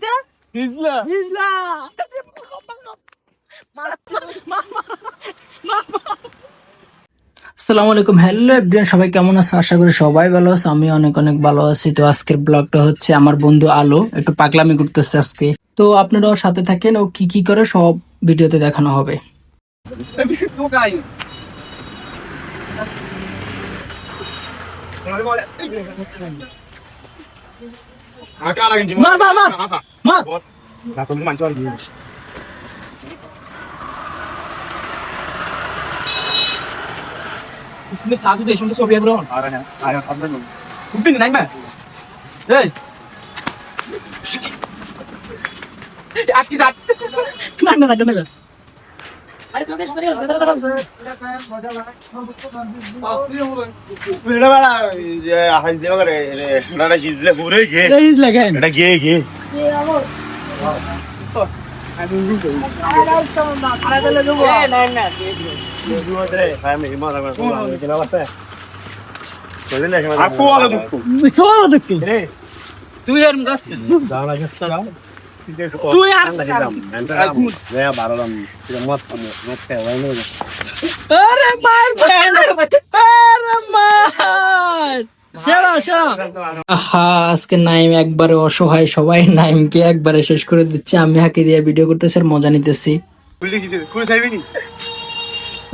এটা হিজলা হিজলা আসসালামু আলাইকুম, হ্যালো এভরিওয়ান, সবাই কেমন আছে? আশা করি সবাই ভালো আছে। আমি অনেক অনেক ভালো আছি। তো আজকের ব্লগটা হচ্ছে আমার বন্ধু আলো একটু পাগলামি করতেছে আজকে। তো আপনারাও সাথে থাকেন, ও কি কি করে সব ভিডিওতে দেখানো হবে। इसमें साधु देशों के सोवियत ब्रो आ रहे हैं आया खबर नहीं उतनी नहीं मैं ए आपकी साथ ना ना ना ना अरे तो देश करियो ভিডিও বাড়া হাজ দিও করে এটা জিজলে ঘুরে গে रेज लगाएं এটা গে গে আপু আলো দুঃখ Solo দেখি তুই এর গাছ দাঁড়া গেছ তুই আর আরে মার ফ্যান আরে মার শালা শালা আহা আজকে নাইম একবারে অসহায়, সবাই নাইমকে একবারে শেষ করে দিচ্ছে। আমি হাকি দিয়ে ভিডিও করতেছি আর মজা নিতেছি। খুলে চাইবি নি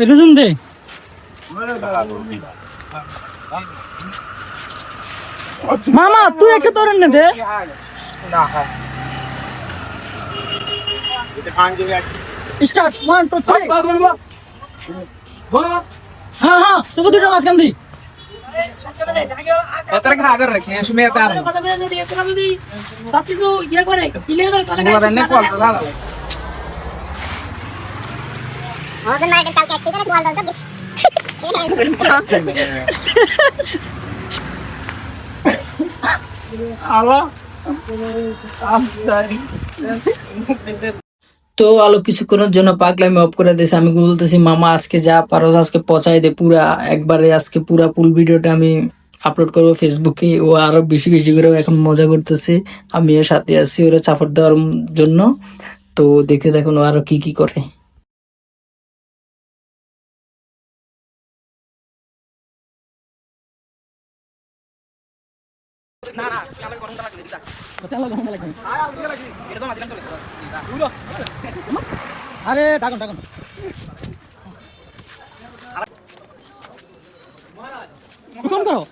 এটা শুন দে মামা, তুই একটা তোরেন না দে স্টার্ট 1 2 3 হ্যাঁ হ্যাঁ তোকে দুটো মাছ কান্দি Otra que agarra, que es media tarde. আমাদের নাইটে কালকে অ্যাক্সিডেন্ট ওয়াল দাও সব তো আলো কিছুক্ষণের জন্য পাগলামি অফ করে দিয়েছে। আমি বলতেছি মামা আজকে যা পারো আজকে পচাই দে পুরা একবারে, আজকে পুরা ফুল ভিডিওটা আমি আপলোড করবো ফেসবুকে। ও আরো বেশি বেশি করে এখন মজা করতেছে, আমি এর সাথে আছি ওরা সাপোর্ট দেওয়ার জন্য। তো দেখতে দেখুন ও আরো কি কি করে। আরে ডাকুন ডাকুন ফোন করো